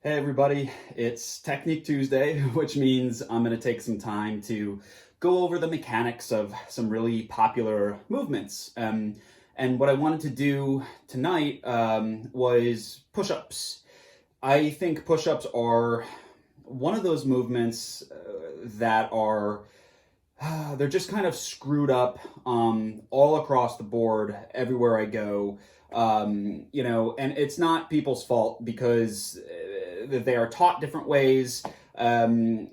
Hey everybody, it's Technique Tuesday, which means I'm going to take some time to go over the mechanics of some really popular movements. And what I wanted to do tonight was push-ups. I think push-ups are one of those movements that are they're just kind of screwed up all across the board everywhere I go. And it's not people's fault because they are taught different ways. And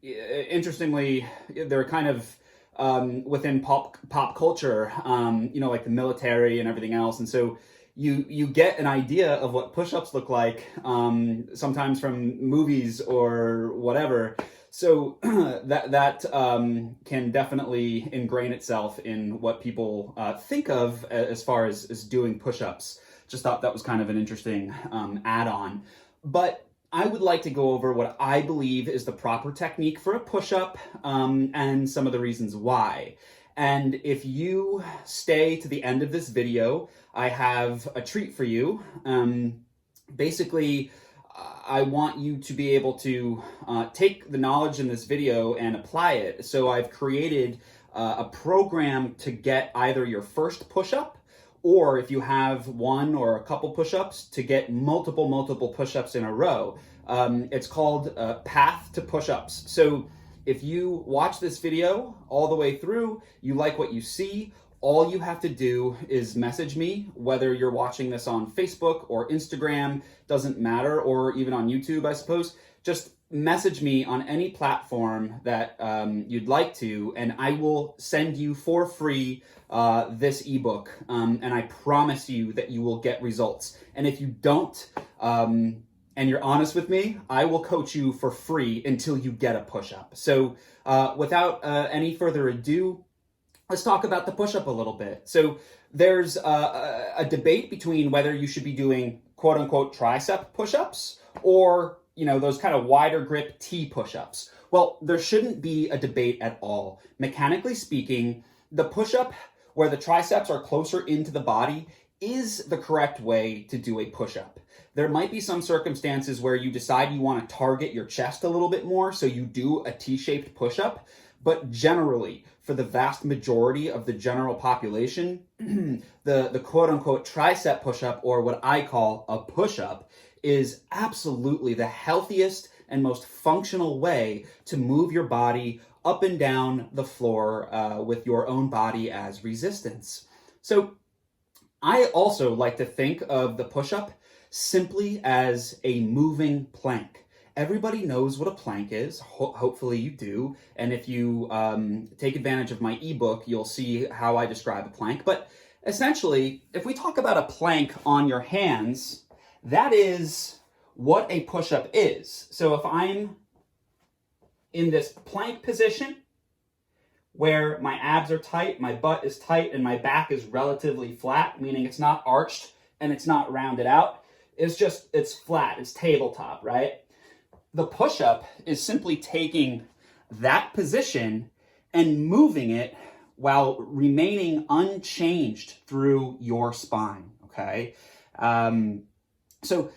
interestingly, they're kind of within pop culture, like the military and everything else. And so you get an idea of what push-ups look like sometimes from movies or whatever. So that can definitely ingrain itself in what people think of as far as doing push-ups. Just thought that was kind of an interesting add-on. But I would like to go over what I believe is the proper technique for a push-up and some of the reasons why. And if you stay to the end of this video, I have a treat for you. Basically, I want you to be able to take the knowledge in this video and apply it. So I've created a program to get either your first push-up, or if you have one or a couple push-ups, to get multiple push-ups in a row. It's called Path to Push-Ups. So if you watch this video all the way through, you like what you see, all you have to do is message me, whether you're watching this on Facebook or Instagram, doesn't matter, or even on YouTube, I suppose. Just message me on any platform that you'd like to, and I will send you for free this ebook. And I promise you that you will get results. And if you don't, and you're honest with me, I will coach you for free until you get a push-up. So without any further ado, let's talk about the push-up a little bit. So there's a debate between whether you should be doing quote-unquote tricep push-ups or, those kind of wider grip T push-ups. Well, there shouldn't be a debate at all. Mechanically speaking, the push-up where the triceps are closer into the body is the correct way to do a push-up. There might be some circumstances where you decide you want to target your chest a little bit more, so you do a T-shaped push-up. But generally, for the vast majority of the general population, the quote-unquote tricep push-up, or what I call a push-up, is absolutely the healthiest and most functional way to move your body up and down the floor with your own body as resistance. So I also like to think of the push-up simply as a moving plank. Everybody knows what a plank is. Hopefully you do. And if you take advantage of my ebook, you'll see how I describe a plank. But essentially, if we talk about a plank on your hands, that is what a push-up is. So if I'm in this plank position where my abs are tight, my butt is tight, and my back is relatively flat, meaning it's not arched and it's not rounded out, it's flat, it's tabletop, right? The push-up is simply taking that position and moving it while remaining unchanged through your spine, okay? So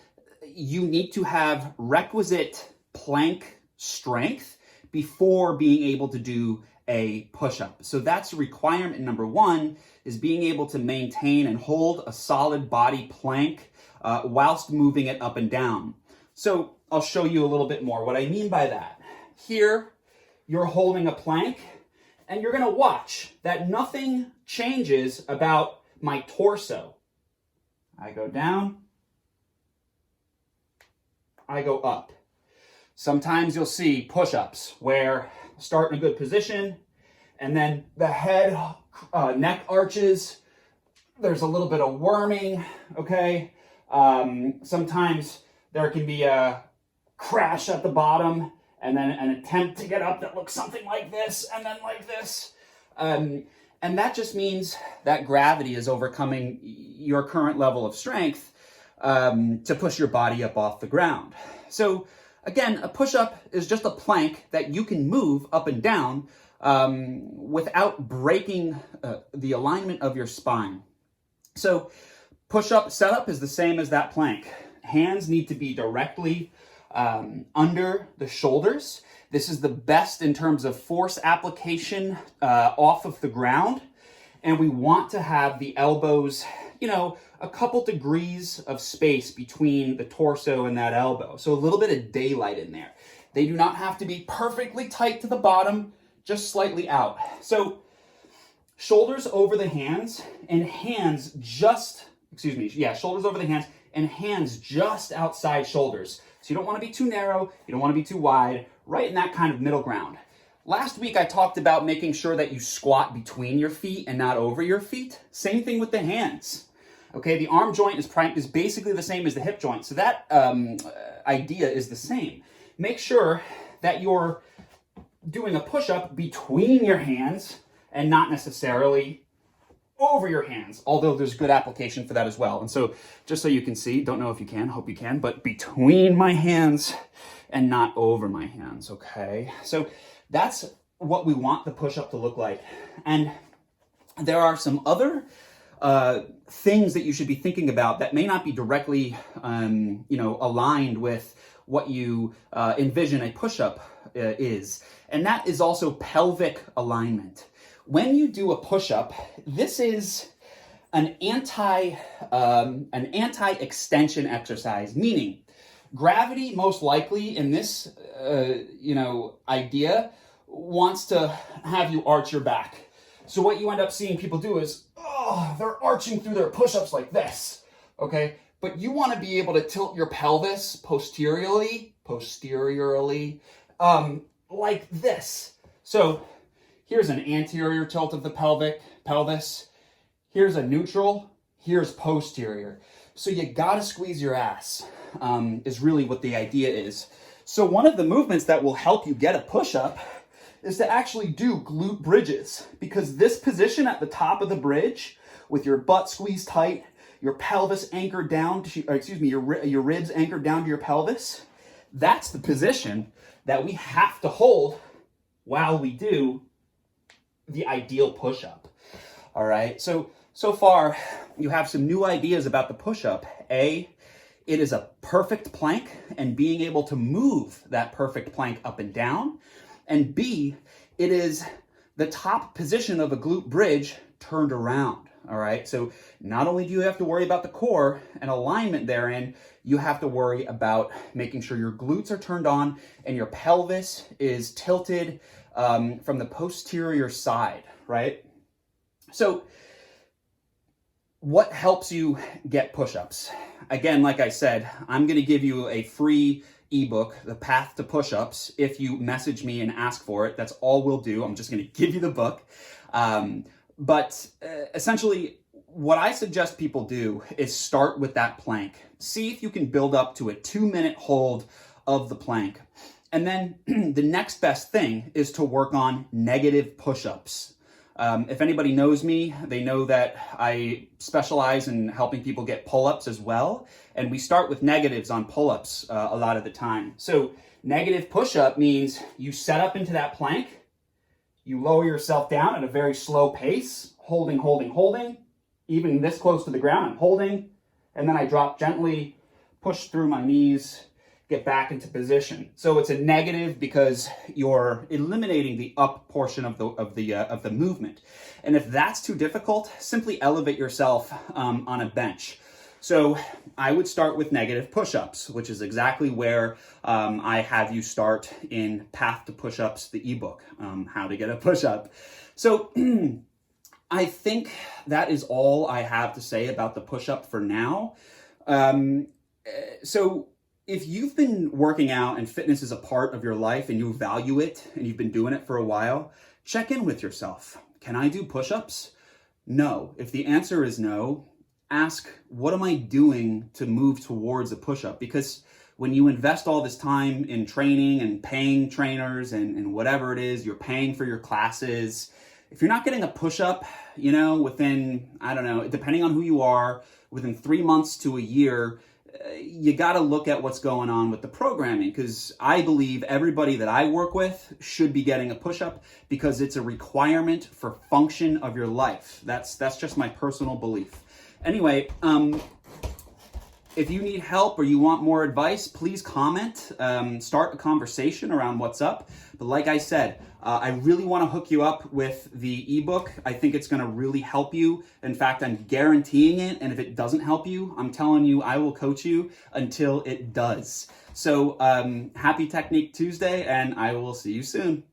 you need to have requisite plank strength before being able to do a push-up. So that's requirement number one, is being able to maintain and hold a solid body plank whilst moving it up and down. So I'll show you a little bit more what I mean by that. Here, you're holding a plank, and you're going to watch that nothing changes about my torso. I go down, I go up. Sometimes you'll see push-ups where start in a good position, and then the head, neck arches. There's a little bit of worming, okay? Sometimes there can be a crash at the bottom, and then an attempt to get up that looks something like this, and then like this. And that just means that gravity is overcoming your current level of strength to push your body up off the ground. So again, a push-up is just a plank that you can move up and down without breaking the alignment of your spine. So push-up setup is the same as that plank. hands need to be directly under the shoulders. This is the best in terms of force application off of the ground. And we want to have the elbows, you know, a couple degrees of space between the torso and that elbow. So a little bit of daylight in there. They do not have to be perfectly tight to the bottom, just slightly out. So shoulders over the hands and hands just, shoulders over the hands and hands just outside shoulders. So you don't want to be too narrow, you don't want to be too wide, right in that kind of middle ground. Last week I talked about making sure that you squat between your feet and not over your feet. Same thing with the hands. Okay, the arm joint is basically the same as the hip joint, so that idea is the same. Make sure that you're doing a push-up between your hands and not necessarily over your hands, although there's good application for that as well. And so just so you can see, don't know if you can, hope you can, but between my hands and not over my hands, okay? So that's what we want the push-up to look like. And there are some other things that you should be thinking about that may not be directly, aligned with what you envision a push-up is. And that is also pelvic alignment. When you do a push-up, this is an anti-extension exercise, meaning gravity most likely in this, idea wants to have you arch your back. So what you end up seeing people do is, they're arching through their push-ups like this, okay? But you want to be able to tilt your pelvis posteriorly, like this. So here's an anterior tilt of the pelvis. Here's a neutral. Here's posterior. So you gotta squeeze your ass, is really what the idea is. So one of the movements that will help you get a push-up is to actually do glute bridges, because this position at the top of the bridge, with your butt squeezed tight, your pelvis anchored down to, your ribs anchored down to your pelvis, that's the position that we have to hold while we do the ideal push-up. All right, so far you have some new ideas about the push-up. A, it is a perfect plank and being able to move that perfect plank up and down. And B, it is the top position of a glute bridge turned around. All right, so not only do you have to worry about the core and alignment therein, you have to worry about making sure your glutes are turned on and your pelvis is tilted from the posterior side, right? So what helps you get push-ups? Again, like I said, I'm going to give you a free ebook, The Path to Push-Ups, if you message me and ask for it. That's all we'll do. I'm just going to give you the book. But essentially, what I suggest people do is start with that plank. See if you can build up to a 2-minute hold of the plank. And then the next best thing is to work on negative push-ups. If anybody knows me, they know that I specialize in helping people get pull-ups as well. And we start with negatives on pull-ups a lot of the time. So negative push-up means you set up into that plank, you lower yourself down at a very slow pace, holding, even this close to the ground, I'm holding, and then I drop gently, push through my knees, get back into position. So it's a negative because you're eliminating the up portion of the movement. And if that's too difficult, simply elevate yourself on a bench. So I would start with negative push-ups, which is exactly where I have you start in Path to Push-Ups, the ebook, how to get a push-up. So I think that is all I have to say about the push-up for now. So if you've been working out and fitness is a part of your life and you value it and you've been doing it for a while, check in with yourself. Can I do push-ups? No. If the answer is no, ask, what am I doing to move towards a push-up? Because when you invest all this time in training and paying trainers and whatever it is, you're paying for your classes, if you're not getting a push-up, within, depending on who you are, within 3 months to a year, you got to look at what's going on with the programming, because I believe everybody that I work with should be getting a push-up because it's a requirement for function of your life. That's just my personal belief. Anyway, If you need help or you want more advice, please comment, start a conversation around what's up. But like I said, I really want to hook you up with the ebook. I think it's going to really help you. In fact, I'm guaranteeing it. And if it doesn't help you, I'm telling you, I will coach you until it does. So happy Technique Tuesday, and I will see you soon.